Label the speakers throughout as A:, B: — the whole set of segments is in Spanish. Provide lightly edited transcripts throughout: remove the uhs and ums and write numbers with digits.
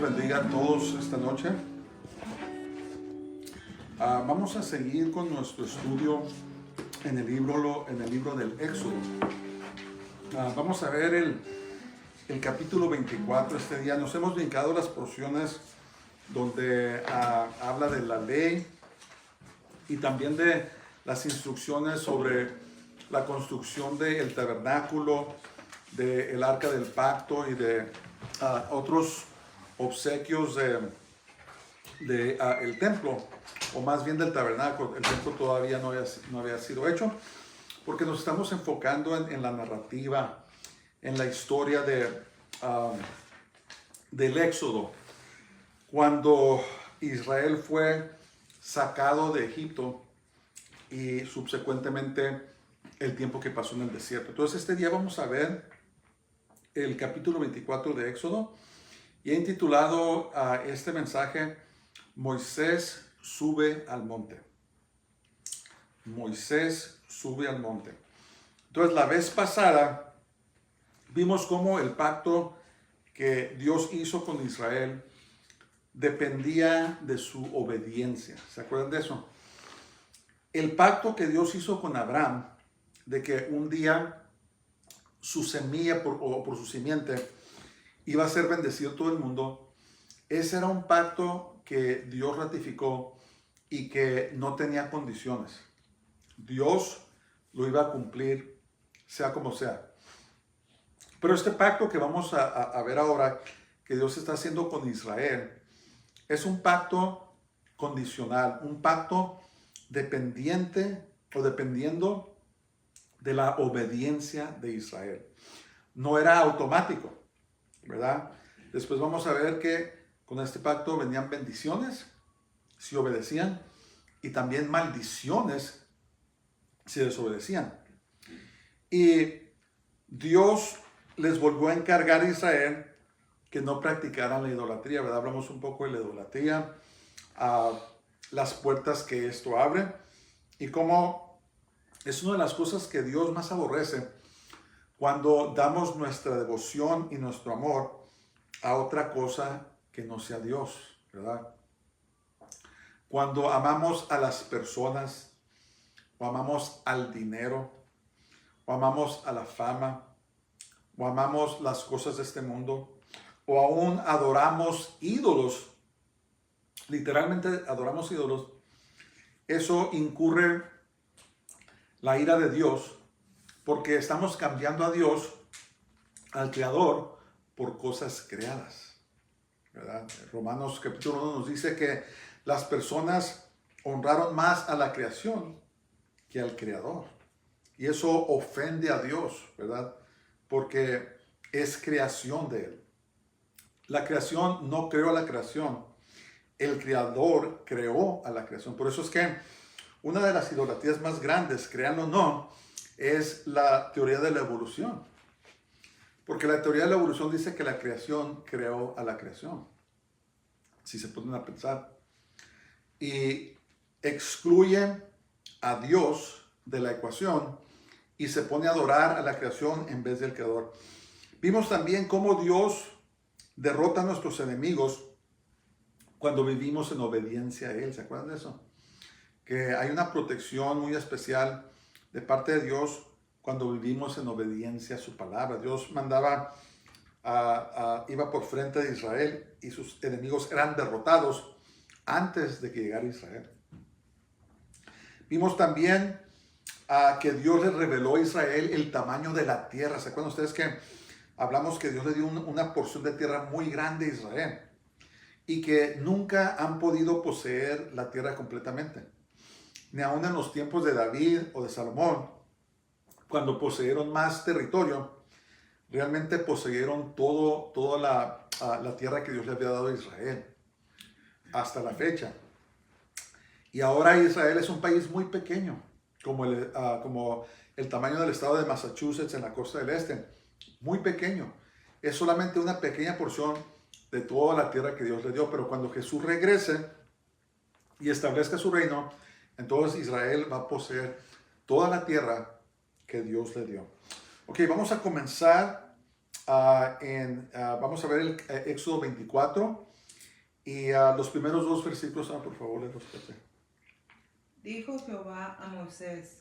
A: bendiga a todos esta noche. Vamos a seguir con nuestro estudio en el libro del Éxodo. Vamos a ver el capítulo 24 este día. Nos hemos brincado las porciones donde habla de la ley y también de las instrucciones sobre la construcción del tabernáculo, del arca del pacto y de otros obsequios el templo, o más bien del tabernáculo. El templo todavía no había sido hecho, porque nos estamos enfocando en la narrativa, en la historia del Éxodo, cuando Israel fue sacado de Egipto y subsecuentemente el tiempo que pasó en el desierto. Entonces este día vamos a ver el capítulo 24 de Éxodo y he intitulado este mensaje Moisés sube al monte. Moisés sube al monte. Entonces la vez pasada vimos cómo el pacto que Dios hizo con Israel dependía de su obediencia. ¿Se acuerdan de eso? El pacto que Dios hizo con Abraham, de que un día su semilla por su simiente iba a ser bendecido todo el mundo, ese era un pacto que Dios ratificó y que no tenía condiciones. Dios lo iba a cumplir, sea como sea. Pero este pacto que vamos a ver ahora, que Dios está haciendo con Israel, es un pacto condicional, un pacto dependiente o dependiendo de la obediencia de Israel. No era automático, ¿verdad? Después vamos a ver que con este pacto venían bendiciones si obedecían y también maldiciones si desobedecían. Y Dios les volvió a encargar a Israel que no practicaran la idolatría, ¿verdad? Hablamos un poco de la idolatría, las puertas que esto abre y cómo es una de las cosas que Dios más aborrece cuando damos nuestra devoción y nuestro amor a otra cosa que no sea Dios, ¿verdad? Cuando amamos a las personas, o amamos al dinero, o amamos a la fama, o amamos las cosas de este mundo, o aún adoramos ídolos, literalmente adoramos ídolos, eso incurre la ira de Dios, porque estamos cambiando a Dios, al Creador, por cosas creadas, ¿verdad? Romanos capítulo 1 nos dice que las personas honraron más a la creación que al Creador. Y eso ofende a Dios, ¿verdad? Porque es creación de Él. La creación no creó a la creación. El Creador creó a la creación. Por eso es que una de las idolatrías más grandes, créanlo o no, es la teoría de la evolución. Porque la teoría de la evolución dice que la creación creó a la creación. Si se ponen a pensar. Y excluye a Dios de la ecuación y se pone a adorar a la creación en vez del Creador. Vimos también cómo Dios derrota a nuestros enemigos cuando vivimos en obediencia a Él. ¿Se acuerdan de eso? Que hay una protección muy especial de parte de Dios cuando vivimos en obediencia a su palabra. Dios mandaba, iba por frente de Israel y sus enemigos eran derrotados antes de que llegara Israel. Vimos también que Dios le reveló a Israel el tamaño de la tierra. ¿Se acuerdan ustedes que hablamos que Dios le dio una porción de tierra muy grande a Israel? Y que nunca han podido poseer la tierra completamente. Ni aun en los tiempos de David o de Salomón, cuando poseyeron más territorio, realmente poseyeron toda la tierra que Dios le había dado a Israel, hasta la fecha. Y ahora Israel es un país muy pequeño, como el tamaño del estado de Massachusetts en la costa del este, muy pequeño. Es solamente una pequeña porción de toda la tierra que Dios le dio, pero cuando Jesús regrese y establezca su reino, entonces Israel va a poseer toda la tierra que Dios le dio. Ok, vamos a comenzar vamos a ver el Éxodo 24 Y los primeros dos versículos, por favor, léelos, Pepe.
B: Dijo Jehová a Moisés: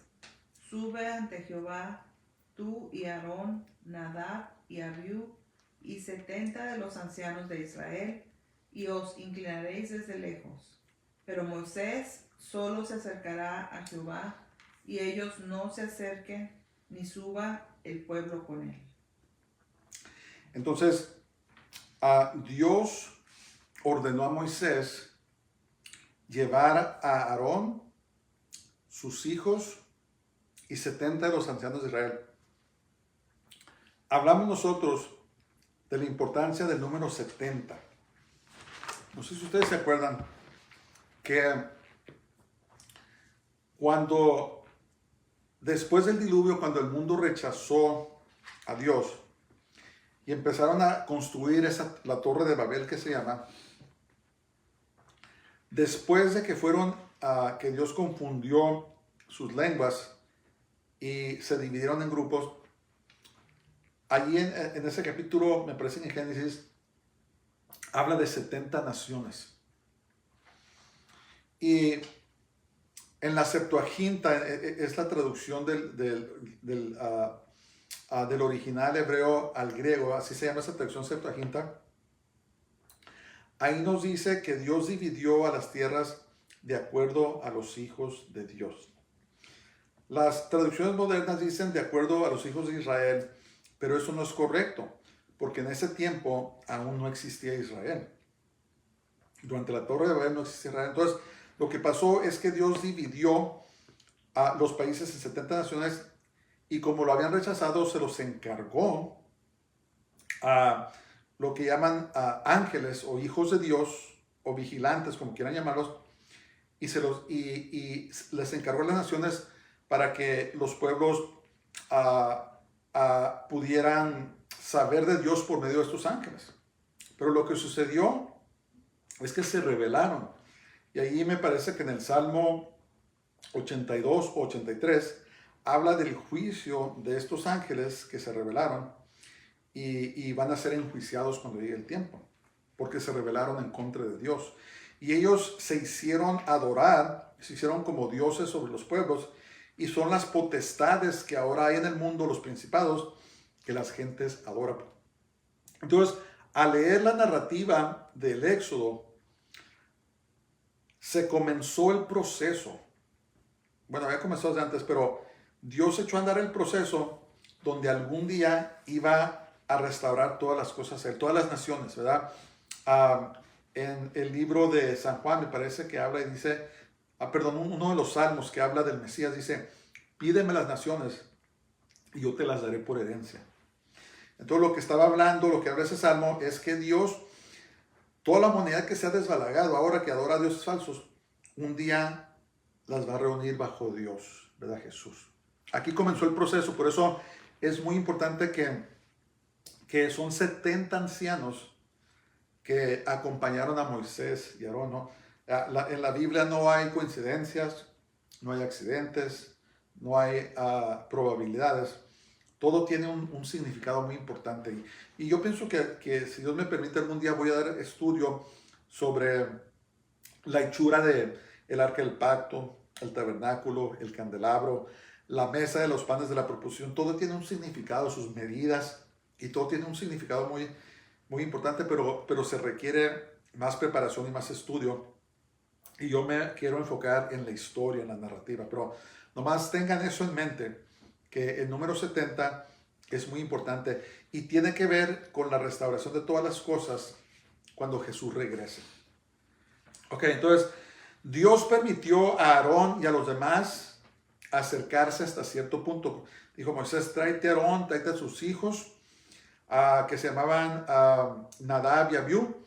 B: Sube ante Jehová, tú y Aarón, Nadab y Abiú, y 70 de los ancianos de Israel, y os inclinaréis desde lejos. Pero Moisés solo se acercará a Jehová, y ellos no se acerquen, ni suba el pueblo con él.
A: Entonces, Dios ordenó a Moisés llevar a Aarón, sus hijos y 70 de los ancianos de Israel. Hablamos nosotros de la importancia del número 70. No sé si ustedes se acuerdan que cuando después del diluvio, cuando el mundo rechazó a Dios y empezaron a construir la torre de Babel que se llama, después de que que Dios confundió sus lenguas y se dividieron en grupos, allí en ese capítulo, me parece en Génesis, habla de 70 naciones. Y en la Septuaginta, es la traducción del original hebreo al griego, así se llama esa traducción Septuaginta. Ahí nos dice que Dios dividió a las tierras de acuerdo a los hijos de Dios. Las traducciones modernas dicen de acuerdo a los hijos de Israel, pero eso no es correcto, porque en ese tiempo aún no existía Israel. Durante la Torre de Babel no existía Israel. Entonces, lo que pasó es que Dios dividió a los países en 70 naciones y como lo habían rechazado, se los encargó a lo que llaman ángeles o hijos de Dios o vigilantes, como quieran llamarlos, y les encargó a las naciones para que los pueblos pudieran saber de Dios por medio de estos ángeles. Pero lo que sucedió es que se rebelaron. Y ahí me parece que en el Salmo 82 o 83 habla del juicio de estos ángeles que se rebelaron y van a ser enjuiciados cuando llegue el tiempo, porque se rebelaron en contra de Dios. Y ellos se hicieron adorar, se hicieron como dioses sobre los pueblos, y son las potestades que ahora hay en el mundo, los principados, que las gentes adoran. Entonces, al leer la narrativa del Éxodo, se comenzó el proceso. Bueno, había comenzado desde antes, pero Dios echó a andar el proceso donde algún día iba a restaurar todas las cosas, todas las naciones, ¿verdad? En el libro de San Juan me parece que habla y dice, uno de los salmos que habla del Mesías dice, pídeme las naciones y yo te las daré por herencia. Entonces lo que estaba hablando, lo que habla ese salmo es que Dios, toda la humanidad que se ha desbalagado ahora que adora a dioses falsos, un día las va a reunir bajo Dios, ¿verdad? Jesús. Aquí comenzó el proceso, por eso es muy importante que son 70 ancianos que acompañaron a Moisés y Aarón, ¿no? En la Biblia no hay coincidencias, no hay accidentes, no hay probabilidades. Todo tiene un significado muy importante. Y yo pienso que si Dios me permite algún día voy a dar estudio sobre la hechura del arca del pacto, el tabernáculo, el candelabro, la mesa de los panes de la proposición. Todo tiene un significado, sus medidas, y todo tiene un significado muy, muy importante, pero se requiere más preparación y más estudio. Y yo me quiero enfocar en la historia, en la narrativa. Pero nomás tengan eso en mente, que el número 70 es muy importante y tiene que ver con la restauración de todas las cosas cuando Jesús regrese. Ok, entonces Dios permitió a Aarón y a los demás acercarse hasta cierto punto. Dijo Moisés, tráete a Aarón, tráete a sus hijos, que se llamaban Nadab y Abiú,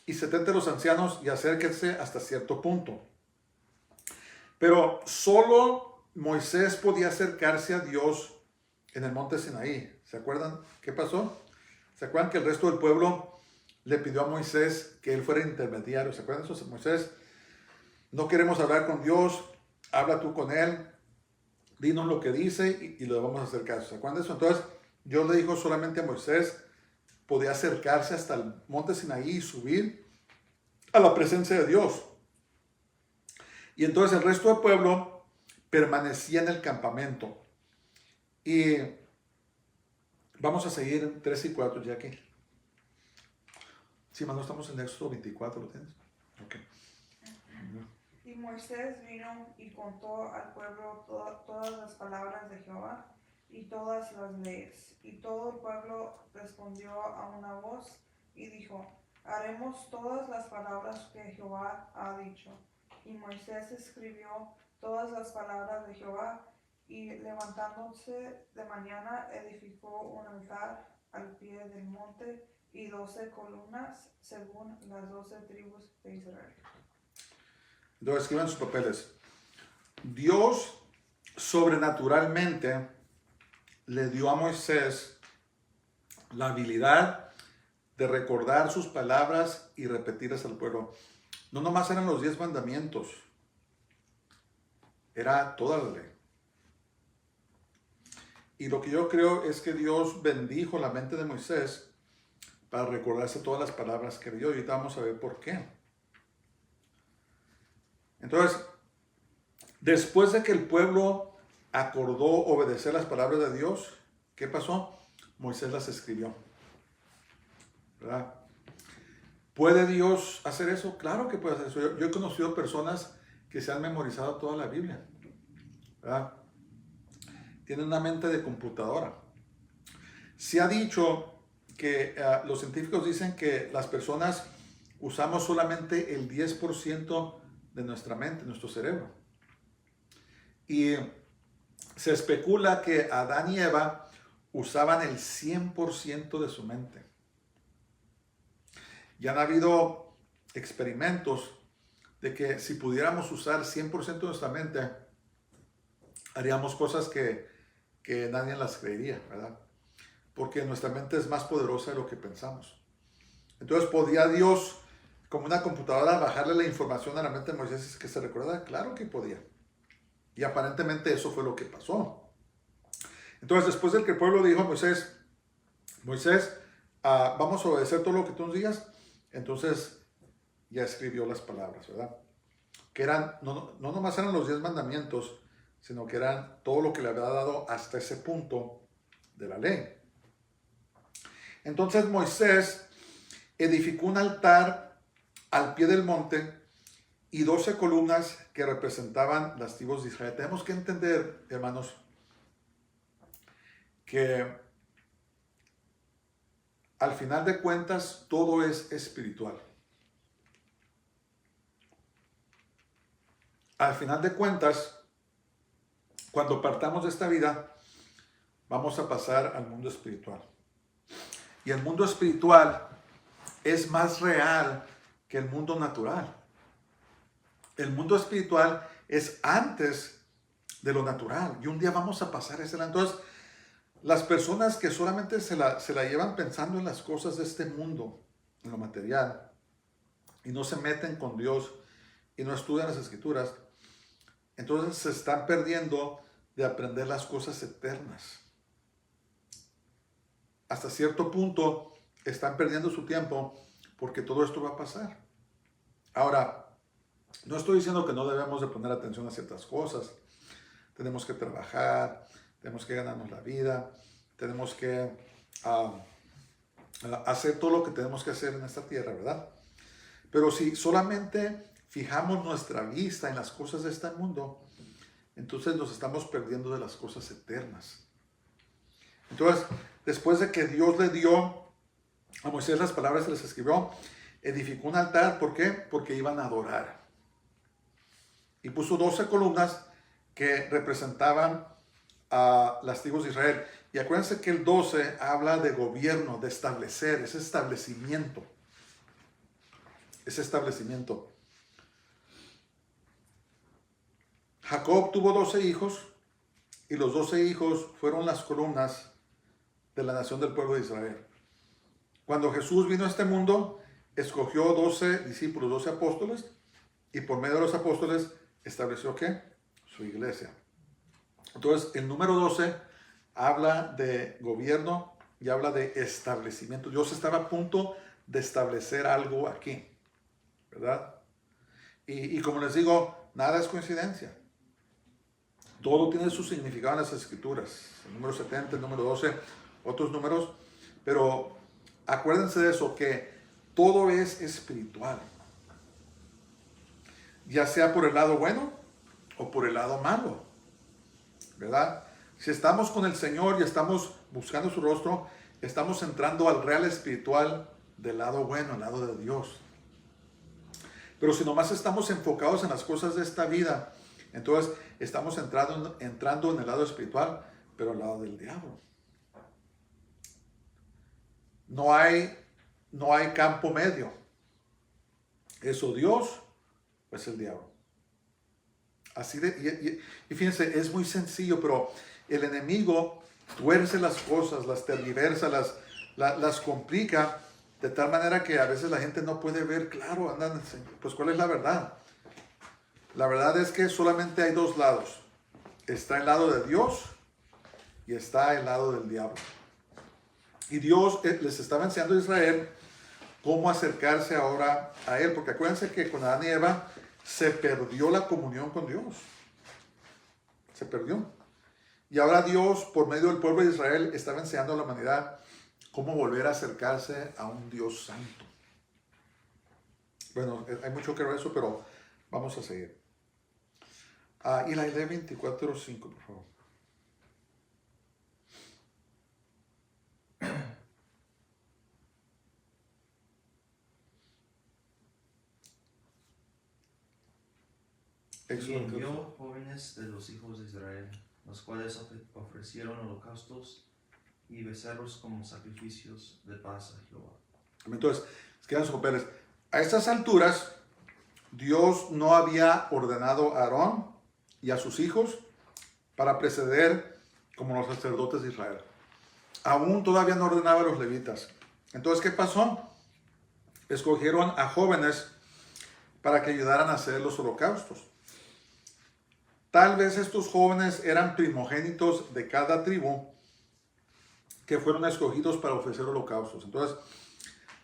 A: y 70 de los ancianos, y acérquense hasta cierto punto. Pero solo Moisés podía acercarse a Dios en el monte Sinaí. ¿Se acuerdan qué pasó? ¿Se acuerdan que el resto del pueblo le pidió a Moisés que él fuera intermediario? ¿Se acuerdan eso? Moisés, no queremos hablar con Dios, habla tú con él, dinos lo que dice y le vamos a hacer caso. ¿Se acuerdan de eso? Entonces, Dios le dijo solamente a Moisés, podía acercarse hasta el monte Sinaí y subir a la presencia de Dios. Y entonces el resto del pueblo permanecía en el campamento. Y vamos a seguir en 3 y 4 ya que. Sí, mano, estamos en Éxodo 24, ¿lo tienes? Ok.
C: Y Moisés vino y contó al pueblo todas las palabras de Jehová y todas las leyes. Y todo el pueblo respondió a una voz y dijo, haremos todas las palabras que Jehová ha dicho. Y Moisés escribió todas las palabras de Jehová y levantándose de mañana edificó un altar al pie del monte y 12 columnas según las 12 tribus de Israel.
A: Entonces escriban sus papeles. Dios sobrenaturalmente le dio a Moisés la habilidad de recordar sus palabras y repetirlas al pueblo. No nomás eran los 10 mandamientos, era toda la ley. Y lo que yo creo es que Dios bendijo la mente de Moisés para recordarse todas las palabras que dio. Y ahorita vamos a ver por qué. Entonces, después de que el pueblo acordó obedecer las palabras de Dios, ¿qué pasó? Moisés las escribió. ¿Verdad? ¿Puede Dios hacer eso? Claro que puede hacer eso. Yo he conocido personas que se han memorizado toda la Biblia. ¿Verdad? Tienen una mente de computadora. Se ha dicho que los científicos dicen que las personas usamos solamente el 10% de nuestra mente, nuestro cerebro. Y se especula que Adán y Eva usaban el 100% de su mente. Ya han habido experimentos de que si pudiéramos usar 100% de nuestra mente, haríamos cosas que nadie las creería, ¿verdad? Porque nuestra mente es más poderosa de lo que pensamos. Entonces, ¿podía Dios, como una computadora, bajarle la información a la mente de Moisés que se recuerda? Claro que podía. Y aparentemente eso fue lo que pasó. Entonces, después de que el pueblo dijo a Moisés, vamos a obedecer todo lo que tú nos digas, entonces ya escribió las palabras, ¿verdad? Que eran, no nomás eran los 10 mandamientos, sino que eran todo lo que le había dado hasta ese punto de la ley. Entonces Moisés edificó un altar al pie del monte y 12 columnas que representaban las tribus de Israel. Tenemos que entender, hermanos, que al final de cuentas todo es espiritual. Al final de cuentas, cuando partamos de esta vida, vamos a pasar al mundo espiritual. Y el mundo espiritual es más real que el mundo natural. El mundo espiritual es antes de lo natural. Y un día vamos a pasar ese lado. Entonces, las personas que solamente se la llevan pensando en las cosas de este mundo, en lo material, y no se meten con Dios y no estudian las Escrituras, entonces se están perdiendo de aprender las cosas eternas. Hasta cierto punto están perdiendo su tiempo porque todo esto va a pasar. Ahora, no estoy diciendo que no debemos de poner atención a ciertas cosas. Tenemos que trabajar, tenemos que ganarnos la vida, tenemos que hacer todo lo que tenemos que hacer en esta tierra, ¿verdad? Pero si solamente fijamos nuestra vista en las cosas de este mundo, entonces nos estamos perdiendo de las cosas eternas. Entonces, después de que Dios le dio a Moisés las palabras que les escribió, edificó un altar. ¿Por qué? Porque iban a adorar. Y puso 12 columnas que representaban a las tribus de Israel. Y acuérdense que el 12 habla de gobierno, de establecer, ese establecimiento. Ese establecimiento. Jacob tuvo 12 hijos y los 12 hijos fueron las columnas de la nación del pueblo de Israel. Cuando Jesús vino a este mundo, escogió 12 discípulos, 12 apóstoles, y por medio de los apóstoles estableció ¿qué? Su iglesia. Entonces, el número 12 habla de gobierno y habla de establecimiento. Dios estaba a punto de establecer algo aquí. ¿verdad? Y como les digo, nada es coincidencia. Todo tiene su significado en las escrituras. El número 70, el número 12, otros números. Pero acuérdense de eso, que todo es espiritual. Ya sea por el lado bueno o por el lado malo, ¿verdad? Si estamos con el Señor y estamos buscando su rostro, estamos entrando al real espiritual del lado bueno, al lado de Dios. Pero si nomás estamos enfocados en las cosas de esta vida, entonces estamos entrando en el lado espiritual, pero al lado del diablo. No hay campo medio. ¿Es o Dios o es el diablo? Así y fíjense, es muy sencillo, pero el enemigo tuerce las cosas, las tergiversa, las complica, de tal manera que a veces la gente no puede ver claro, andan, pues ¿cuál es la verdad? La verdad es que solamente hay dos lados. Está el lado de Dios y está el lado del diablo. Y Dios les estaba enseñando a Israel cómo acercarse ahora a Él, porque acuérdense que con Adán y Eva se perdió la comunión con Dios. Se perdió. Y ahora Dios, por medio del pueblo de Israel, estaba enseñando a la humanidad cómo volver a acercarse a un Dios santo. Bueno, hay mucho que ver eso, pero vamos a seguir. Y la ley 24:5, por favor.
D: Y envió jóvenes de los hijos de Israel, los cuales ofrecieron holocaustos y becerros como sacrificios de paz a Jehová.
A: Entonces, quedan sus papeles. A estas alturas, Dios no había ordenado a Aarón y a sus hijos para preceder como los sacerdotes de Israel. Aún todavía no ordenaba a los levitas. Entonces, ¿qué pasó? Escogieron a jóvenes para que ayudaran a hacer los holocaustos. Tal vez estos jóvenes eran primogénitos de cada tribu que fueron escogidos para ofrecer holocaustos. Entonces,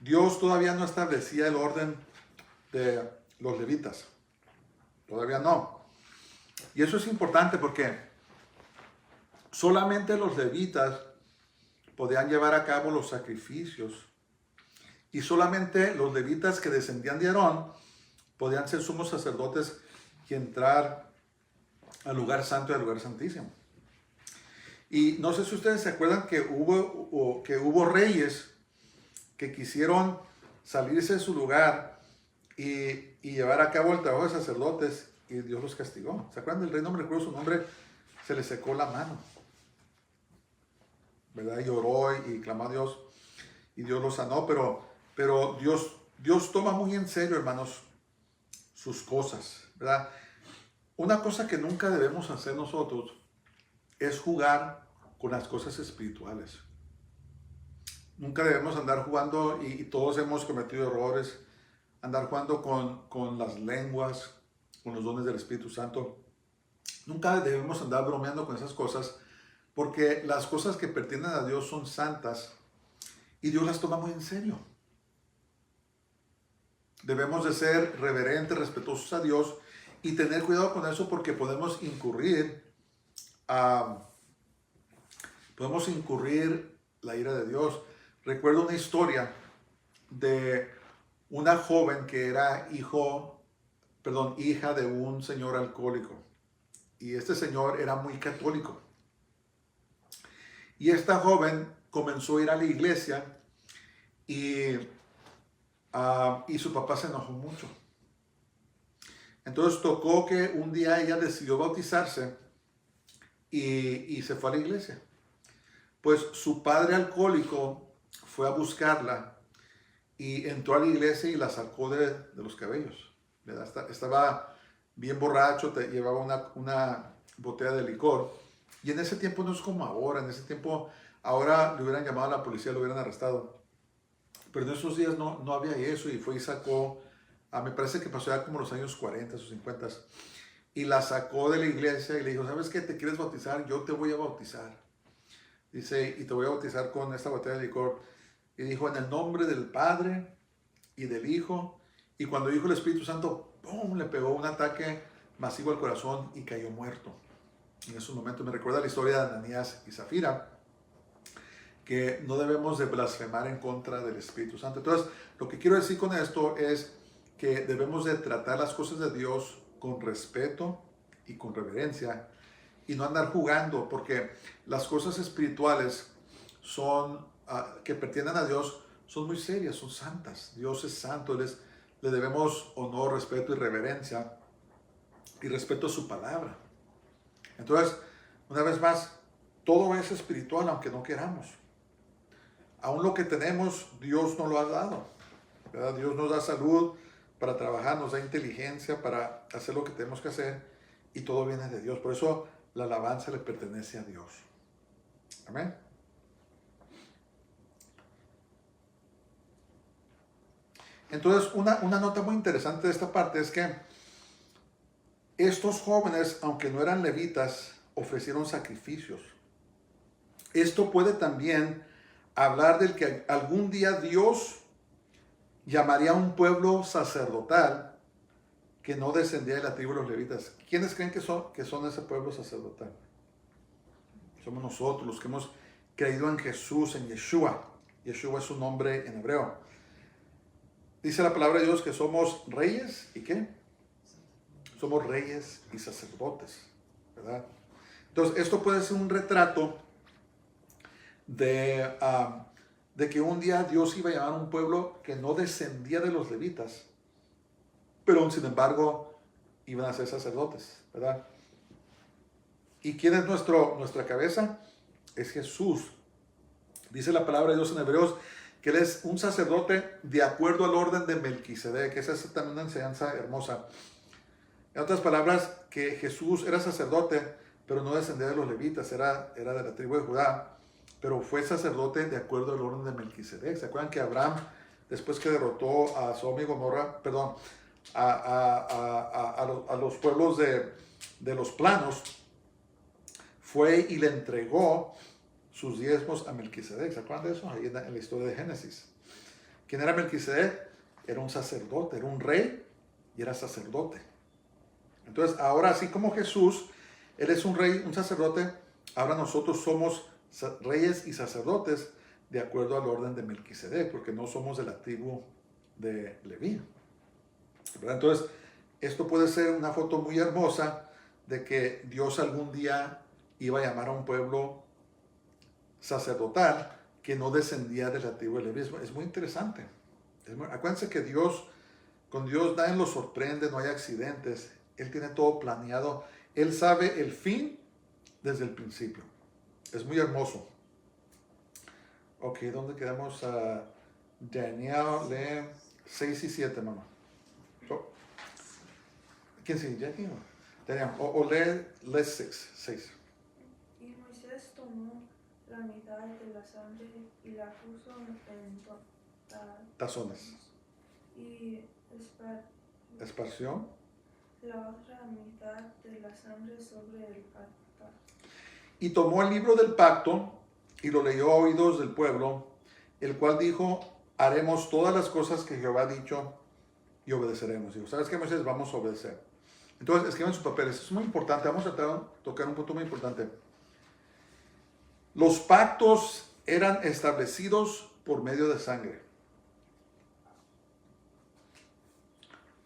A: Dios todavía no establecía el orden de los levitas. Todavía no. Y eso es importante porque solamente los levitas podían llevar a cabo los sacrificios. Y solamente los levitas que descendían de Aarón podían ser sumos sacerdotes y entrar al lugar santo y al lugar santísimo. Y no sé si ustedes se acuerdan que hubo reyes que quisieron salirse de su lugar y llevar a cabo el trabajo de sacerdotes y Dios los castigó. ¿Se acuerdan del rey? No me recuerdo su nombre. Se le secó la mano, ¿verdad? Y oró y clamó a Dios y Dios lo sanó, pero Dios toma muy en serio, hermanos, sus cosas, ¿verdad? Una cosa que nunca debemos hacer nosotros es jugar con las cosas espirituales. Nunca debemos andar jugando, y todos hemos cometido errores, andar jugando con las lenguas, con los dones del Espíritu Santo. Nunca debemos andar bromeando con esas cosas, porque las cosas que pertenecen a Dios son santas y Dios las toma muy en serio. Debemos de ser reverentes, respetuosos a Dios y tener cuidado con eso, porque podemos incurrir la ira de Dios. Recuerdo una historia de una joven que era hija de un señor alcohólico. Y este señor era muy católico. Y esta joven comenzó a ir a la iglesia y su papá se enojó mucho. Entonces tocó que un día ella decidió bautizarse y se fue a la iglesia. Pues su padre alcohólico fue a buscarla y entró a la iglesia y la sacó de los cabellos. Estaba bien borracho, llevaba una botella de licor. Y en ese tiempo no es como ahora. En ese tiempo, ahora le hubieran llamado a la policía, lo hubieran arrestado. Pero en esos días no había eso, y fue y sacó, me parece que pasó ya como los años 40 o 50, y la sacó de la iglesia y le dijo: ¿sabes qué? ¿Te quieres bautizar? Yo te voy a bautizar. Dice, y te voy a bautizar con esta botella de licor. Y dijo: en el nombre del Padre y del Hijo Y cuando dijo el Espíritu Santo, ¡pum!, le pegó un ataque masivo al corazón y cayó muerto. En esos momentos me recuerda la historia de Ananías y Zafira, que no debemos de blasfemar en contra del Espíritu Santo. Entonces, lo que quiero decir con esto es que debemos de tratar las cosas de Dios con respeto y con reverencia y no andar jugando, porque las cosas espirituales que pertenecen a Dios son muy serias, son santas. Dios es santo, le debemos honor, respeto y reverencia y respeto a su palabra. Entonces, una vez más, todo es espiritual aunque no queramos. Aún lo que tenemos, Dios nos lo ha dado, ¿verdad? Dios nos da salud para trabajar, nos da inteligencia para hacer lo que tenemos que hacer y todo viene de Dios. Por eso la alabanza le pertenece a Dios. Amén. Entonces, una nota muy interesante de esta parte es que estos jóvenes, aunque no eran levitas, ofrecieron sacrificios. Esto puede también hablar del que algún día Dios llamaría a un pueblo sacerdotal que no descendía de la tribu de los levitas. ¿Quiénes creen que son ese pueblo sacerdotal? Somos nosotros, los que hemos creído en Jesús, en Yeshua. Yeshua es su nombre en hebreo. Dice la palabra de Dios que somos reyes y ¿qué? Somos reyes y sacerdotes, ¿verdad? Entonces, esto puede ser un retrato de que un día Dios iba a llamar a un pueblo que no descendía de los levitas, pero sin embargo iban a ser sacerdotes, ¿verdad? ¿Y quién es nuestra cabeza? Es Jesús. Dice la palabra de Dios en Hebreos que Él es un sacerdote de acuerdo al orden de Melquisedec, que esa es también una enseñanza hermosa. En otras palabras, que Jesús era sacerdote, pero no descendía de los levitas, era de la tribu de Judá, pero fue sacerdote de acuerdo al orden de Melquisedec. ¿Se acuerdan que Abraham, después que derrotó a Sodoma y Gomorra, perdón, a los pueblos de los planos, fue y le entregó sus diezmos a Melquisedec? ¿Se acuerdan de eso? Ahí en la historia de Génesis. ¿Quién era Melquisedec? Era un sacerdote, era un rey y era sacerdote. Entonces, ahora así como Jesús, Él es un rey, un sacerdote, ahora nosotros somos reyes y sacerdotes de acuerdo al orden de Melquisedec, porque no somos de la tribu de Leví, ¿verdad? Entonces, esto puede ser una foto muy hermosa de que Dios algún día iba a llamar a un pueblo sacerdotal que no descendía de la tribu de Leví. Es muy interesante. Acuérdense que con Dios nadie lo sorprende, no hay accidentes. Él tiene todo planeado. Él sabe el fin desde el principio. Es muy hermoso. Ok, ¿dónde quedamos? Daniel, lee 6 y 7, mamá. ¿Quién sigue? ¿Jackie? Daniel, o lee 6.
C: Y Moisés tomó la mitad de la sangre y la puso en
A: tazones.
C: Y
A: esparció
C: la otra mitad de la sangre sobre el altar.
A: Y tomó el libro del pacto y lo leyó a oídos del pueblo, el cual dijo: haremos todas las cosas que Jehová ha dicho y obedeceremos. Digo, ¿sabes qué, Moisés? Vamos a obedecer. Entonces, escriban sus papeles. Es muy importante. Vamos a tocar un punto muy importante. Los pactos eran establecidos por medio de sangre.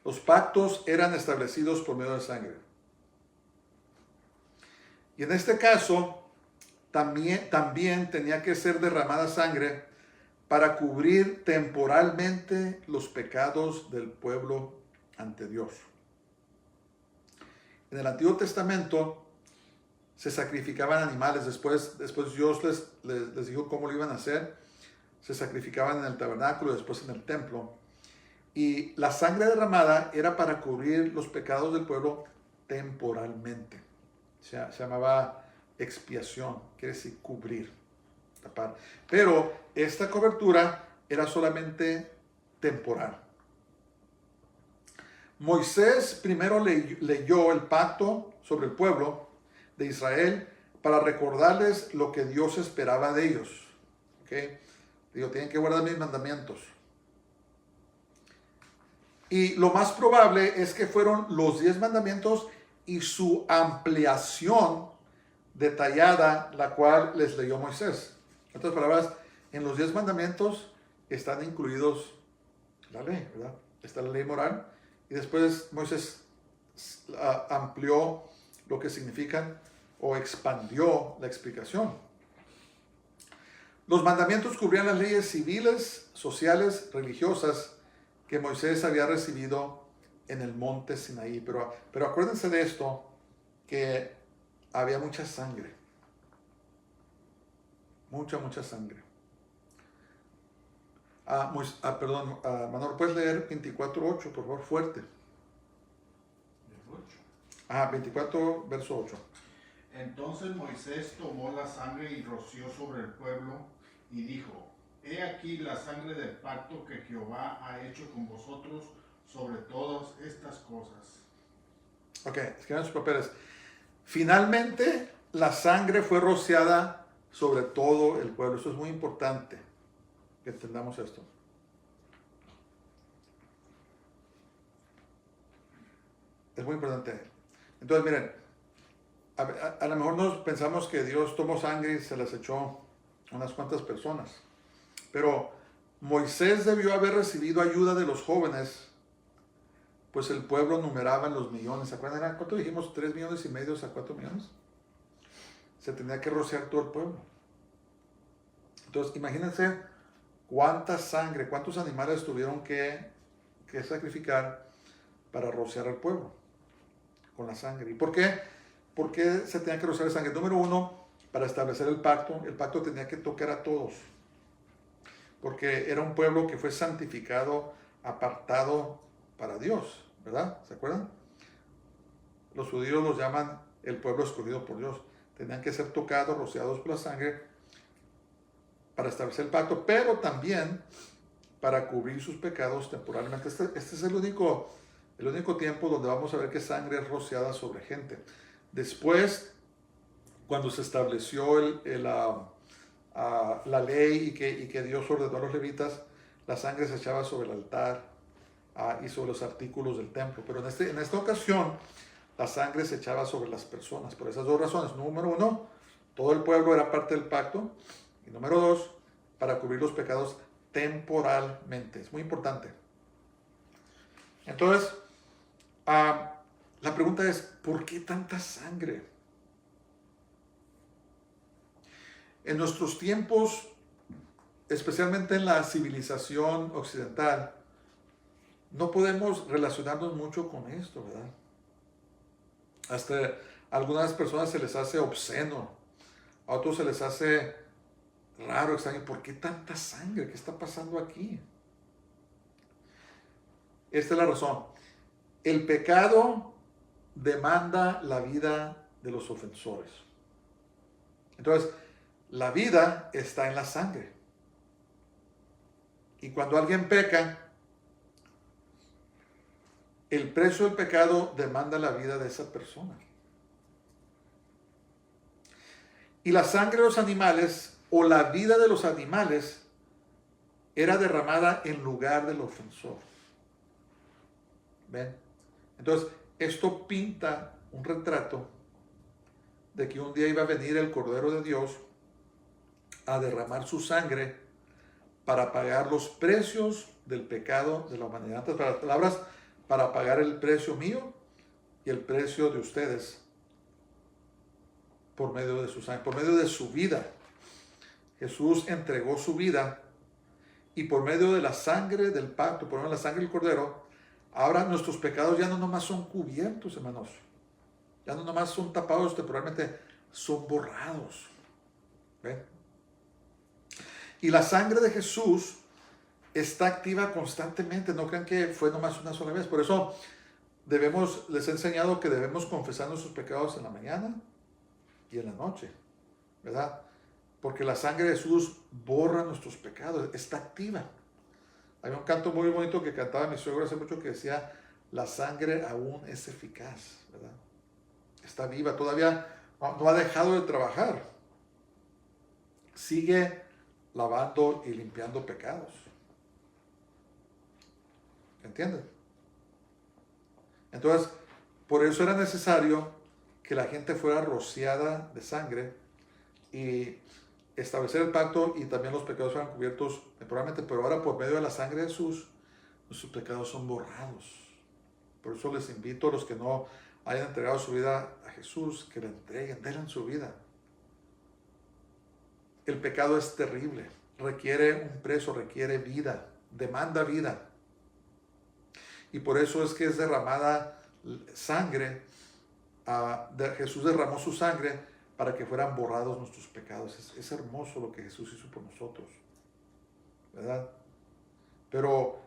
A: Los pactos eran establecidos por medio de sangre. Y en este caso, también tenía que ser derramada sangre para cubrir temporalmente los pecados del pueblo ante Dios. En el Antiguo Testamento se sacrificaban animales. Después Dios les dijo cómo lo iban a hacer. Se sacrificaban en el tabernáculo, después en el templo. Y la sangre derramada era para cubrir los pecados del pueblo temporalmente. Se llamaba expiación, quiere decir cubrir, tapar. Pero esta cobertura era solamente temporal. Moisés primero leyó el pacto sobre el pueblo de Israel para recordarles lo que Dios esperaba de ellos. ¿Okay? Digo, tienen que guardar mis mandamientos. Y lo más probable es que fueron los 10 mandamientos y su ampliación detallada, la cual les leyó Moisés. En otras palabras, en los 10 mandamientos están incluidos la ley, ¿verdad? Está la ley moral. Y después Moisés amplió lo que significan o expandió la explicación. Los mandamientos cubrían las leyes civiles, sociales, religiosas que Moisés había recibido en el monte Sinaí. Pero acuérdense de esto, que había mucha sangre. Mucha sangre. Manolo, ¿puedes leer 24:8, por favor, fuerte? 24, verso 8.
E: Entonces Moisés tomó la sangre y roció sobre el pueblo y dijo: He aquí la sangre del pacto que Jehová ha hecho con vosotros sobre todas estas cosas.
A: Ok, escriban sus papeles. Finalmente, la sangre fue rociada sobre todo el pueblo. Eso es muy importante que entendamos esto. Es muy importante. Entonces, miren, a lo mejor nos pensamos que Dios tomó sangre y se las echó a unas cuantas personas. Pero Moisés debió haber recibido ayuda de los jóvenes, pues el pueblo numeraba en los millones. ¿Se acuerdan? ¿Cuánto dijimos? 3,5 millones a 4 millones. Se tenía que rociar todo el pueblo. Entonces, imagínense cuánta sangre, cuántos animales tuvieron que sacrificar para rociar al pueblo con la sangre. ¿Y por qué? ¿Por qué se tenía que rociar la sangre? Número uno, para establecer el pacto. El pacto tenía que tocar a todos, porque era un pueblo que fue santificado, apartado para Dios, ¿verdad? ¿Se acuerdan? Los judíos los llaman el pueblo escogido por Dios. Tenían que ser tocados, rociados por la sangre para establecer el pacto, pero también para cubrir sus pecados temporalmente. Este es el único tiempo donde vamos a ver que sangre es rociada sobre gente. Después, cuando se estableció la ley y que Dios ordenó a los levitas, la sangre se echaba sobre el altar y sobre los artículos del templo. Pero en esta ocasión, la sangre se echaba sobre las personas, por esas dos razones. Número uno, todo el pueblo era parte del pacto. Y número dos, para cubrir los pecados temporalmente. Es muy importante. Entonces, la pregunta es, ¿por qué tanta sangre? En nuestros tiempos, especialmente en la civilización occidental, no podemos relacionarnos mucho con esto, ¿verdad? Hasta a algunas personas se les hace obsceno, a otros se les hace raro, extraño. ¿Por qué tanta sangre? ¿Qué está pasando aquí? Esta es la razón. El pecado demanda la vida de los ofensores. Entonces, la vida está en la sangre. Y cuando alguien peca, el precio del pecado demanda la vida de esa persona. Y la sangre de los animales o la vida de los animales era derramada en lugar del ofensor. ¿Ven? Entonces, esto pinta un retrato de que un día iba a venir el Cordero de Dios a derramar su sangre para pagar los precios del pecado de la humanidad. En otras palabras, para pagar el precio mío y el precio de ustedes por medio de su sangre, por medio de su vida. Jesús entregó su vida y por medio de la sangre del pacto, por medio de la sangre del Cordero, ahora nuestros pecados ya no nomás son cubiertos, hermanos. Ya no nomás son tapados temporalmente, son borrados. ¿Ven? Y la sangre de Jesús está activa constantemente. No crean que fue nomás una sola vez. Por eso les he enseñado que debemos confesar nuestros pecados en la mañana y en la noche, ¿verdad? Porque la sangre de Jesús borra nuestros pecados, está activa. Hay un canto muy bonito que cantaba mi suegro hace mucho que decía, la sangre aún es eficaz, ¿verdad? Está viva, todavía no ha dejado de trabajar. Sigue lavando y limpiando pecados. ¿Entienden? Entonces, por eso era necesario que la gente fuera rociada de sangre y establecer el pacto y también los pecados fueran cubiertos temporalmente, pero ahora por medio de la sangre de Jesús, nuestros pecados son borrados. Por eso les invito a los que no hayan entregado su vida a Jesús, que le entreguen, denle su vida. El pecado es terrible, requiere un precio, requiere vida, demanda vida. Y por eso es que es derramada sangre. Jesús derramó su sangre para que fueran borrados nuestros pecados. Es hermoso lo que Jesús hizo por nosotros, ¿verdad? Pero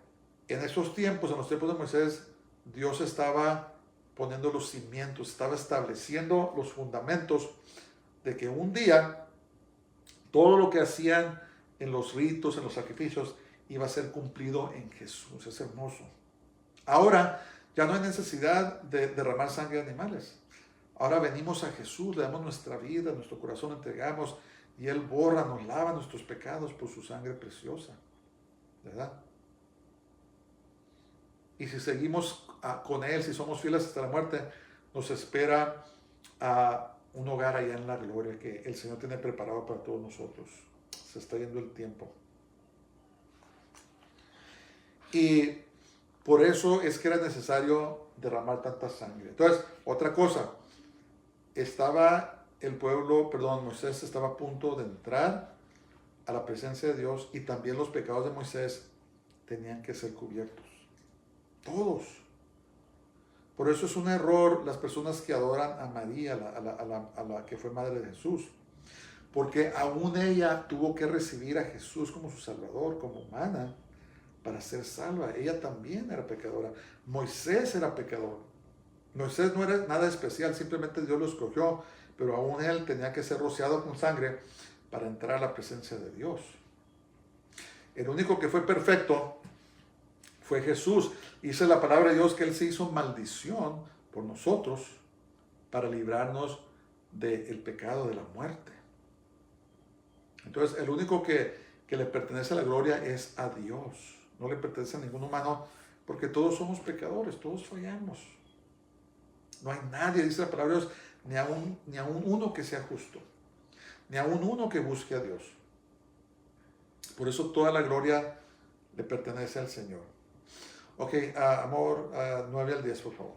A: en esos tiempos, en los tiempos de Moisés, Dios estaba poniendo los cimientos, estaba estableciendo los fundamentos de que un día todo lo que hacían en los ritos, en los sacrificios, iba a ser cumplido en Jesús. Es hermoso. Ahora ya no hay necesidad de derramar sangre de animales. Ahora venimos a Jesús, le damos nuestra vida, nuestro corazón lo entregamos y Él borra, nos lava nuestros pecados por su sangre preciosa, ¿verdad? Y si seguimos con Él, si somos fieles hasta la muerte, nos espera un hogar allá en la gloria que el Señor tiene preparado para todos nosotros. Se está yendo el tiempo. Y por eso es que era necesario derramar tanta sangre. Entonces, otra cosa, Moisés estaba a punto de entrar a la presencia de Dios y también los pecados de Moisés tenían que ser cubiertos. Todos. Por eso es un error las personas que adoran a María, a la que fue madre de Jesús. Porque aún ella tuvo que recibir a Jesús como su Salvador, como humana, para ser salva. Ella también era pecadora. Moisés era pecador. Moisés no era nada especial, simplemente Dios lo escogió, pero aún él tenía que ser rociado con sangre para entrar a la presencia de Dios. El único que fue perfecto fue Jesús. Dice la palabra de Dios que Él se hizo maldición por nosotros para librarnos del pecado, de la muerte. Entonces, el único que le pertenece a la gloria es a Dios. No le pertenece a ningún humano porque todos somos pecadores, todos fallamos. No hay nadie, dice la palabra de Dios, ni aún uno que sea justo, ni aún uno que busque a Dios. Por eso toda la gloria le pertenece al Señor. Ok, amor, 9 al 10, por favor.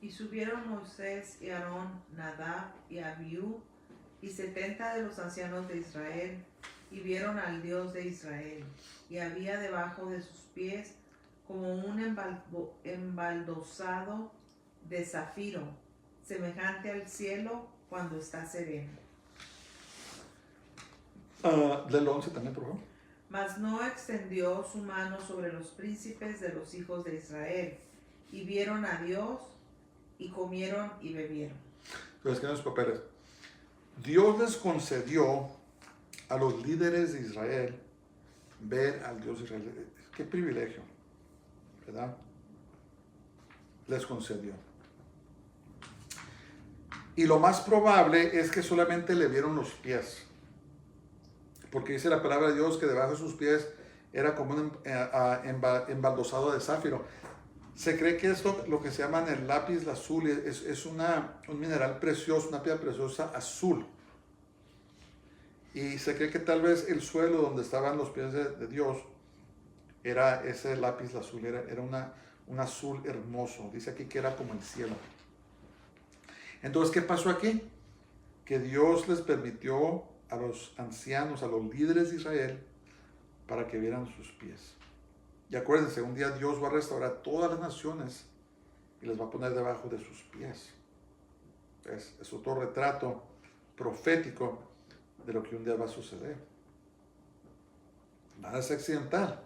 B: Y subieron Moisés y Aarón, Nadab y Abiú, y 70 de los ancianos de Israel, y vieron al Dios de Israel. Y había debajo de sus pies como un embaldosado de zafiro, semejante al cielo cuando está sereno.
A: Del 11 también, por favor.
B: Mas no extendió su mano sobre los príncipes de los hijos de Israel, y vieron a Dios, y comieron y bebieron.
A: Entonces, ¿qué en los papeles? Dios les concedió a los líderes de Israel ver al Dios de Israel. Qué privilegio, ¿verdad? Les concedió. Y lo más probable es que solamente le vieron los pies. Porque dice la palabra de Dios que debajo de sus pies era como un embaldosado de zafiro. Se cree que esto, lo que se llama el lápiz lazuli, es un mineral precioso, una piedra preciosa azul. Y se cree que tal vez el suelo donde estaban los pies de Dios era ese lápiz lazuli, era un azul hermoso. Dice aquí que era como el cielo. Entonces, ¿qué pasó aquí? Que Dios les permitió a los ancianos, a los líderes de Israel, para que vieran sus pies. Y acuérdense, un día Dios va a restaurar todas las naciones y les va a poner debajo de sus pies. Es otro retrato profético de lo que un día va a suceder. Nada es accidental.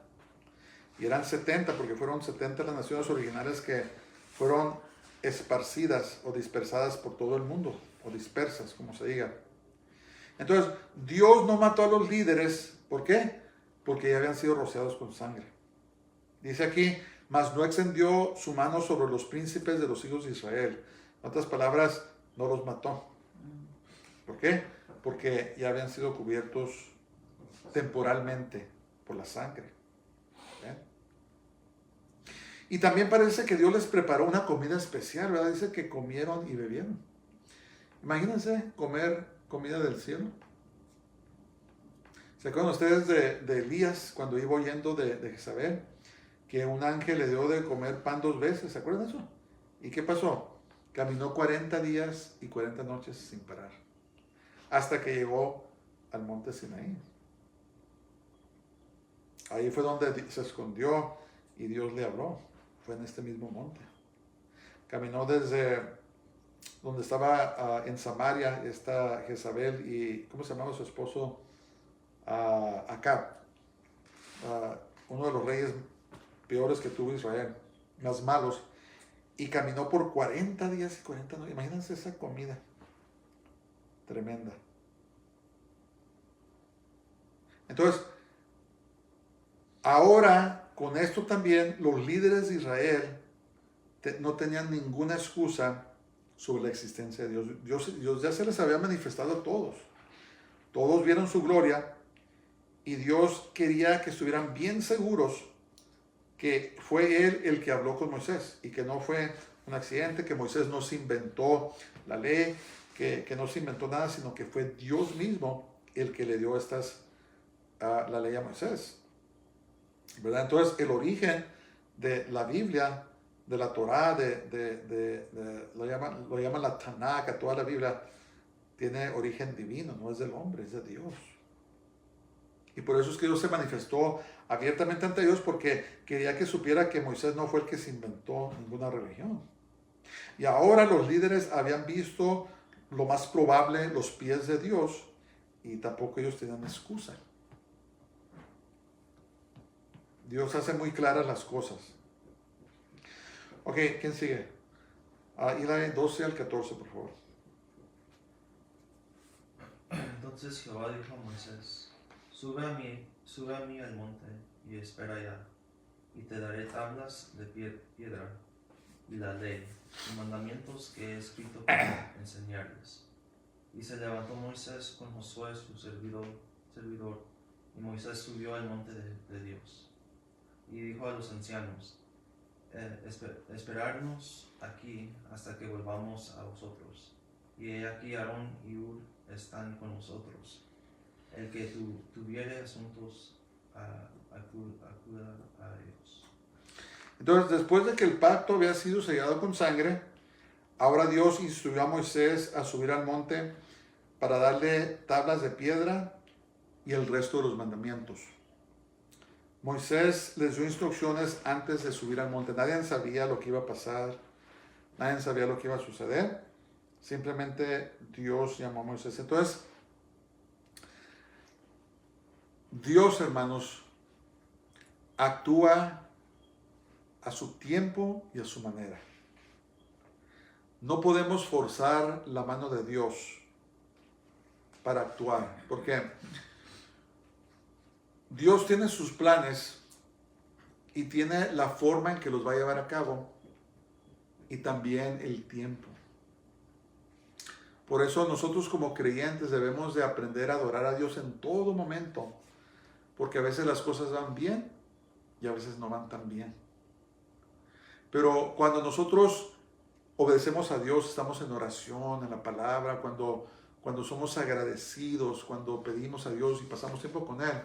A: Y eran 70, porque fueron 70 las naciones originales que fueron esparcidas o dispersadas por todo el mundo, o dispersas, como se diga. Entonces, Dios no mató a los líderes. ¿Por qué? Porque ya habían sido rociados con sangre. Dice aquí, mas no extendió su mano sobre los príncipes de los hijos de Israel. En otras palabras, no los mató. ¿Por qué? Porque ya habían sido cubiertos temporalmente por la sangre. ¿Ven? Y también parece que Dios les preparó una comida especial, ¿verdad? Dice que comieron y bebieron. Imagínense comer comida del cielo. ¿Se acuerdan ustedes de Elías cuando iba huyendo de Jezabel? Que un ángel le dio de comer pan 2 veces, ¿se acuerdan de eso? ¿Y qué pasó? Caminó 40 días y 40 noches sin parar, hasta que llegó al monte Sinaí. Ahí fue donde se escondió y Dios le habló. Fue en este mismo monte. Caminó desde donde estaba en Samaria, está Jezabel y, ¿cómo se llamaba su esposo? Acab, uno de los reyes peores que tuvo Israel, más malos, y caminó por 40 días y 40 noches. Imagínense esa comida tremenda. Entonces, ahora con esto también los líderes de Israel no tenían ninguna excusa sobre la existencia de Dios. Dios ya se les había manifestado a todos. Todos vieron su gloria y Dios quería que estuvieran bien seguros que fue Él el que habló con Moisés y que no fue un accidente, que Moisés no se inventó la ley, que no se inventó nada, sino que fue Dios mismo el que le dio la ley a Moisés, ¿verdad? Entonces el origen de la Biblia, de la Torá, lo llaman la Tanakh, toda la Biblia tiene origen divino, no es del hombre, es de Dios. Y por eso es que Dios se manifestó abiertamente ante Dios, porque quería que supiera que Moisés no fue el que se inventó ninguna religión. Y ahora los líderes habían visto lo más probable, los pies de Dios, y tampoco ellos tenían excusa. Dios hace muy claras las cosas. Ok, ¿quién sigue? Eli 12 al 14, por favor.
D: Entonces Jehová dijo a Moisés: Sube a mí al monte y espera allá, y te daré tablas de piedra y la ley y mandamientos que he escrito para enseñarles. Y se levantó Moisés con Josué su servidor, y Moisés subió al monte de Dios. Y dijo a los ancianos: esperarnos aquí hasta que volvamos a vosotros. Y he aquí Aarón y Hur están con vosotros. El que tuviere asuntos, acuda a ellos.
A: Entonces, después de que el pacto había sido sellado con sangre, ahora Dios instruyó a Moisés a subir al monte para darle tablas de piedra y el resto de los mandamientos. Moisés les dio instrucciones antes de subir al monte. Nadie sabía lo que iba a pasar, nadie sabía lo que iba a suceder. Simplemente Dios llamó a Moisés. Entonces, Dios, hermanos, actúa a su tiempo y a su manera. No podemos forzar la mano de Dios para actuar, porque Dios tiene sus planes y tiene la forma en que los va a llevar a cabo y también el tiempo. Por eso nosotros como creyentes debemos de aprender a adorar a Dios en todo momento, porque a veces las cosas van bien y a veces no van tan bien. Pero cuando nosotros obedecemos a Dios, estamos en oración, en la palabra, cuando somos agradecidos, cuando pedimos a Dios y pasamos tiempo con Él,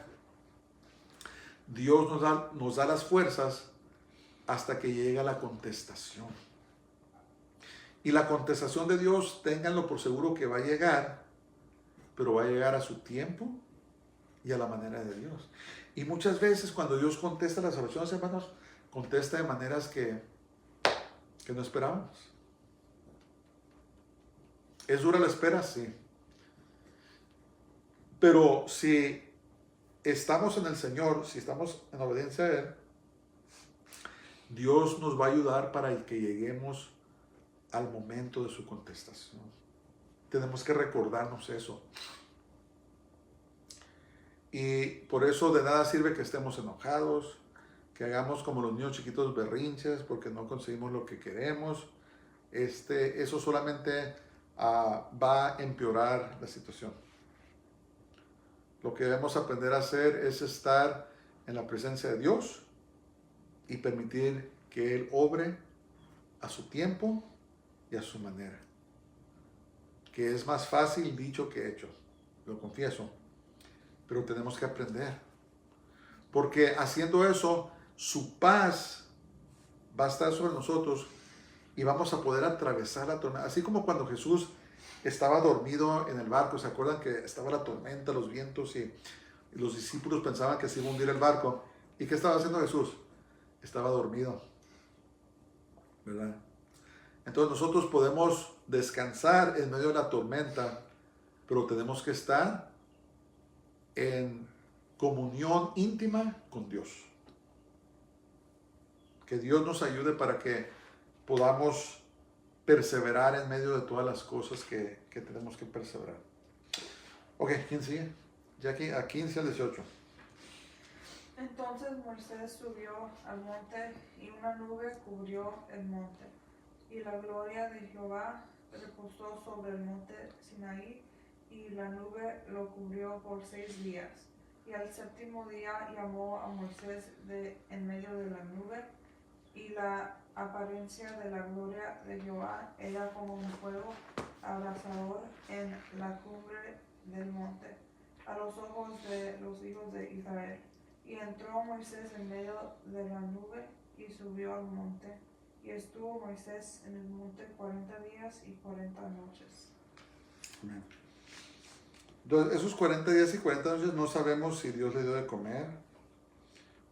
A: Dios nos da las fuerzas hasta que llega la contestación. Y la contestación de Dios, ténganlo por seguro que va a llegar, pero va a llegar a su tiempo y a la manera de Dios. Y muchas veces cuando Dios contesta las oraciones, hermanos, contesta de maneras que no esperábamos. ¿Es dura la espera? Sí. Pero si estamos en el Señor, si estamos en obediencia a Él, Dios nos va a ayudar para que lleguemos al momento de su contestación. Tenemos que recordarnos eso. Y por eso de nada sirve que estemos enojados, que hagamos como los niños chiquitos berrinches porque no conseguimos lo que queremos. Eso solamente va a empeorar la situación. Lo que debemos aprender a hacer es estar en la presencia de Dios y permitir que Él obre a su tiempo y a su manera. Que es más fácil dicho que hecho, lo confieso. Pero tenemos que aprender. Porque haciendo eso, su paz va a estar sobre nosotros y vamos a poder atravesar la tormenta. Así como cuando Jesús estaba dormido en el barco, ¿se acuerdan que estaba la tormenta, los vientos y los discípulos pensaban que se iba a hundir el barco? ¿Y qué estaba haciendo Jesús? Estaba dormido, ¿verdad? Entonces nosotros podemos descansar en medio de la tormenta, pero tenemos que estar en comunión íntima con Dios. Que Dios nos ayude para que podamos perseverar en medio de todas las cosas que tenemos que perseverar. Ok, ¿quién sigue? Jackie, a 15 al 18.
C: Entonces Moisés subió al monte y una nube cubrió el monte. Y la gloria de Jehová reposó sobre el monte Sinaí, y la nube lo cubrió por 6 días. Y al séptimo día llamó a Moisés de en medio de la nube, y la apariencia de la gloria de Jehová era como un fuego abrasador en la cumbre del monte, a los ojos de los hijos de Israel. Y entró Moisés en medio de la nube y subió al monte. Y estuvo Moisés en el monte 40 días y 40 noches.
A: Amén. Entonces, esos 40 días y 40 noches no sabemos si Dios le dio de comer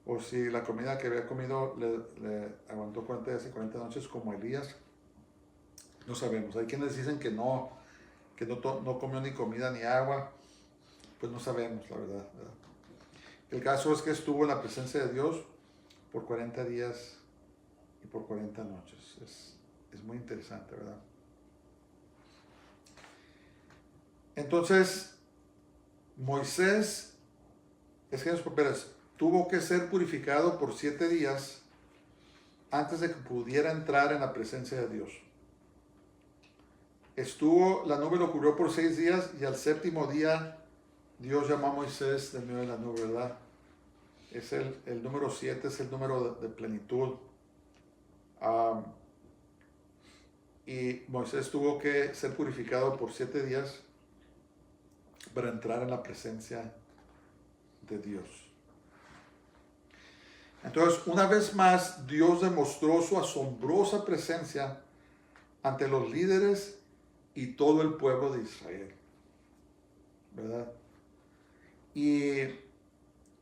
A: o si la comida que había comido le aguantó 40 días y 40 noches como Elías. No sabemos. Hay quienes dicen que no comió ni comida ni agua. Pues no sabemos, la verdad. El caso es que estuvo en la presencia de Dios por 40 días y por 40 noches. Es muy interesante, ¿verdad? Entonces, Moisés, escribe en sus papeles, tuvo que ser purificado por 7 días antes de que pudiera entrar en la presencia de Dios. La nube lo cubrió por 6 días y al séptimo día Dios llamó a Moisés de medio de la nube, ¿verdad? Es el número 7, es el número de plenitud. Y Moisés tuvo que ser purificado por 7 días para entrar en la presencia de Dios. Entonces, una vez más, Dios demostró su asombrosa presencia ante los líderes y todo el pueblo de Israel, ¿verdad? ¿Y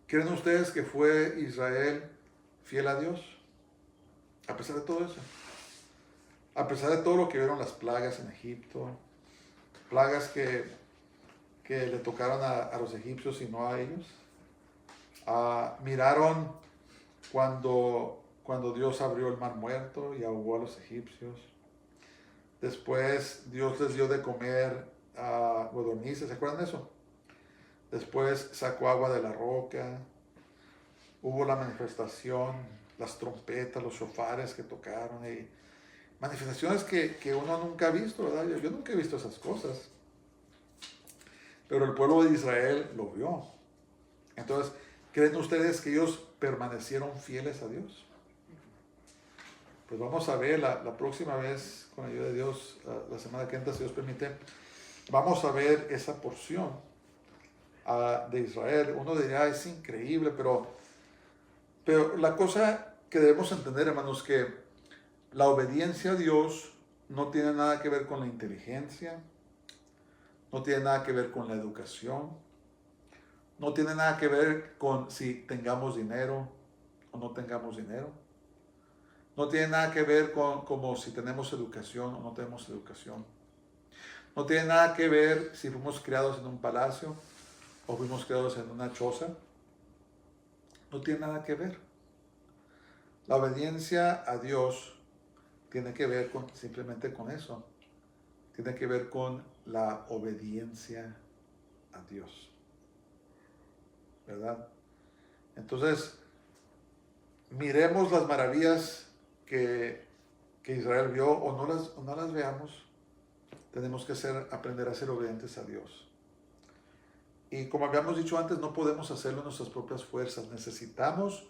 A: creen ustedes que fue Israel fiel a Dios? A pesar de todo eso. A pesar de todo lo que vieron las plagas en Egipto, plagas que le tocaron a los egipcios y no a ellos. Miraron cuando Dios abrió el mar muerto y ahogó a los egipcios. Después Dios les dio de comer a codornices, ¿se acuerdan de eso? Después sacó agua de la roca. Hubo la manifestación, las trompetas, los shofares que tocaron. Y manifestaciones que uno nunca ha visto, ¿verdad? Yo nunca he visto esas cosas. Pero el pueblo de Israel lo vio. Entonces, ¿creen ustedes que ellos permanecieron fieles a Dios? Pues vamos a ver la próxima vez, con la ayuda de Dios, la semana que entra, si Dios permite, vamos a ver esa porción de Israel. Uno diría, es increíble, pero la cosa que debemos entender, hermanos, que la obediencia a Dios no tiene nada que ver con la inteligencia, no tiene nada que ver con la educación, no tiene nada que ver con si tengamos dinero o no tengamos dinero, no tiene nada que ver con como si tenemos educación o no tenemos educación, no tiene nada que ver si fuimos criados en un palacio o fuimos criados en una choza, no tiene nada que ver. La obediencia a Dios tiene que ver simplemente con eso. Tiene que ver con la obediencia a Dios. ¿Verdad? Entonces, miremos las maravillas que Israel vio o no las veamos. Tenemos que aprender a ser obedientes a Dios. Y como habíamos dicho antes, no podemos hacerlo en nuestras propias fuerzas. Necesitamos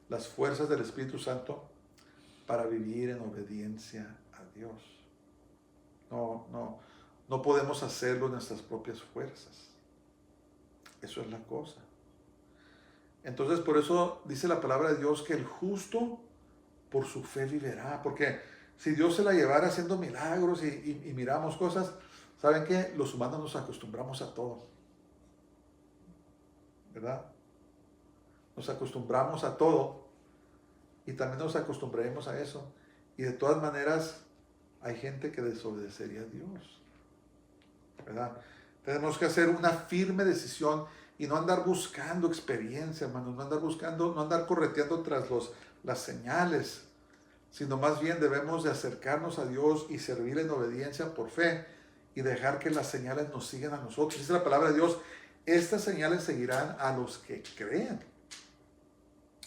A: las fuerzas del Espíritu Santo para vivir en obediencia a Dios. No podemos hacerlo en nuestras propias fuerzas. Eso es la cosa. Entonces, por eso dice la palabra de Dios que el justo por su fe vivirá. Porque si Dios se la llevara haciendo milagros y miramos cosas, ¿saben qué? Los humanos nos acostumbramos a todo, ¿verdad? Nos acostumbramos a todo y también nos acostumbraremos a eso. Y de todas maneras, hay gente que desobedecería a Dios, ¿verdad? Tenemos que hacer una firme decisión y no andar buscando experiencia, hermanos, no andar correteando tras las señales, sino más bien debemos de acercarnos a Dios y servirle en obediencia por fe y dejar que las señales nos sigan a nosotros. Dice la palabra de Dios, estas señales seguirán a los que creen.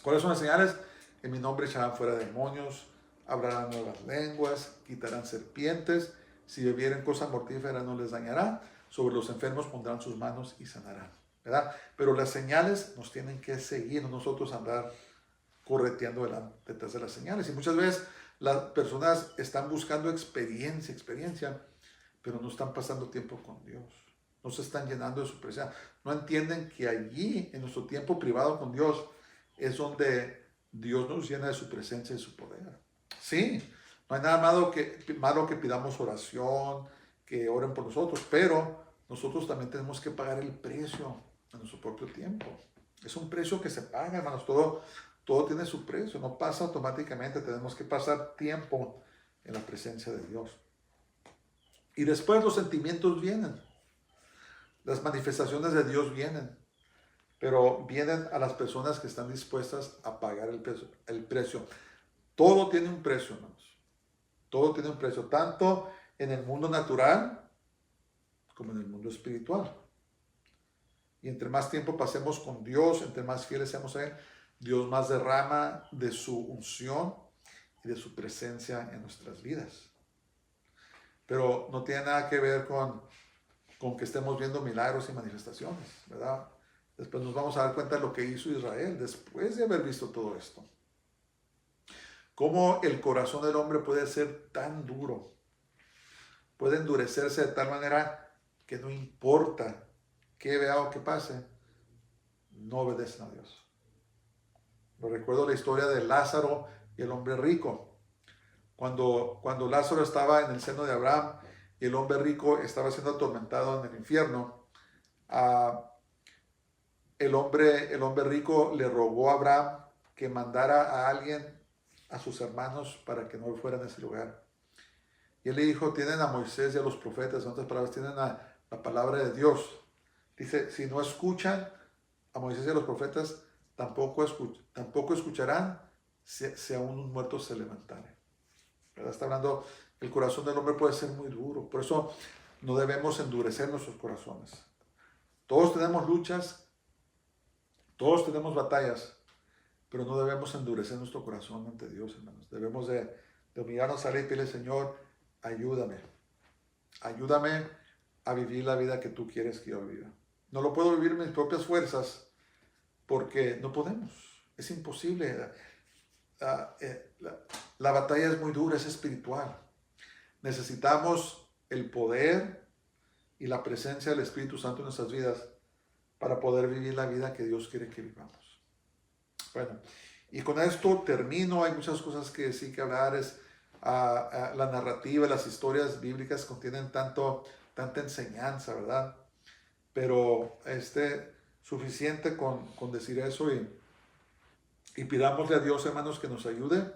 A: ¿Cuáles son las señales? En mi nombre echarán fuera demonios, hablarán nuevas lenguas, quitarán serpientes, si bebieren cosa mortífera no les dañará, sobre los enfermos pondrán sus manos y sanarán, ¿verdad? Pero las señales nos tienen que seguir, no nosotros andar correteando detrás de las señales. Y muchas veces las personas están buscando experiencia, pero no están pasando tiempo con Dios. No se están llenando de su presencia. No entienden que allí, en nuestro tiempo privado con Dios, es donde Dios nos llena de su presencia y de su poder. Sí, no hay nada malo que pidamos oración, que oren por nosotros, pero nosotros también tenemos que pagar el precio en nuestro propio tiempo. Es un precio que se paga, hermanos. Todo tiene su precio, no pasa automáticamente. Tenemos que pasar tiempo en la presencia de Dios. Y después los sentimientos vienen. Las manifestaciones de Dios vienen. Pero vienen a las personas que están dispuestas a pagar el precio. Todo tiene un precio, hermanos. Todo tiene un precio, tanto en el mundo natural como en el mundo espiritual. Y entre más tiempo pasemos con Dios, entre más fieles seamos a Él, Dios más derrama de su unción y de su presencia en nuestras vidas. Pero no tiene nada que ver con que estemos viendo milagros y manifestaciones, ¿verdad? Después nos vamos a dar cuenta de lo que hizo Israel después de haber visto todo esto. Cómo el corazón del hombre puede ser tan duro, puede endurecerse de tal manera que no importa qué vea o qué pase, no obedecen a Dios. Lo recuerdo la historia de Lázaro y el hombre rico. Cuando Lázaro estaba en el seno de Abraham y el hombre rico estaba siendo atormentado en el infierno, el hombre rico le rogó a Abraham que mandara a alguien, a sus hermanos, para que no fueran a ese lugar. Y él le dijo, tienen a Moisés y a los profetas, en otras palabras, tienen a la palabra de Dios. Dice, si no escuchan a Moisés y a los profetas, tampoco escucharán si aún un muerto se levantare. ¿Verdad? Está hablando, el corazón del hombre puede ser muy duro. Por eso no debemos endurecer nuestros corazones. Todos tenemos luchas, todos tenemos batallas, pero no debemos endurecer nuestro corazón ante Dios, hermanos. Debemos de humillarnos a Él y pedirle, Señor, ayúdame a vivir la vida que tú quieres que yo viva. No lo puedo vivir en mis propias fuerzas porque no podemos. Es imposible. La batalla es muy dura, es espiritual. Necesitamos el poder y la presencia del Espíritu Santo en nuestras vidas para poder vivir la vida que Dios quiere que vivamos. Bueno, y con esto termino. Hay muchas cosas que decir, que hablar. La narrativa, las historias bíblicas contienen tanta enseñanza, ¿verdad? Pero suficiente con decir eso y pidámosle a Dios, hermanos, que nos ayude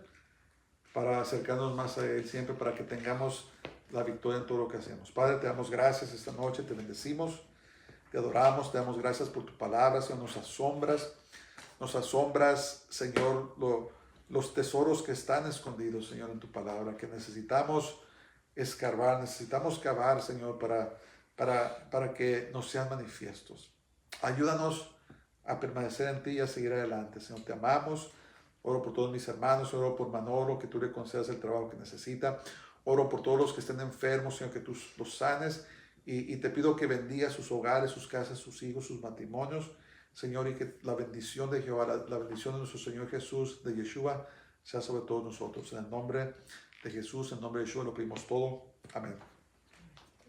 A: para acercarnos más a Él siempre, para que tengamos la victoria en todo lo que hacemos. Padre, te damos gracias esta noche, te bendecimos, te adoramos, te damos gracias por tu palabra, Señor. Nos asombras, Señor, los tesoros que están escondidos, Señor, en tu palabra, que necesitamos escarbar, necesitamos cavar, Señor, para que nos sean manifiestos. Ayúdanos a permanecer en ti y a seguir adelante, Señor. Te amamos. Oro por todos mis hermanos, oro por Manolo, que tú le concedas el trabajo que necesita. Oro por todos los que estén enfermos, Señor, que tú los sanes. Y te pido que bendiga sus hogares, sus casas, sus hijos, sus matrimonios, Señor, y que la bendición de Jehová, la bendición de nuestro Señor Jesús, de Yeshua, sea sobre todos nosotros. En el nombre de Jesús, en el nombre de Yeshua, lo pedimos todo. Amén.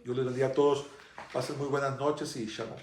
A: Yo les bendiga a todos. Pasen muy buenas noches y shalom.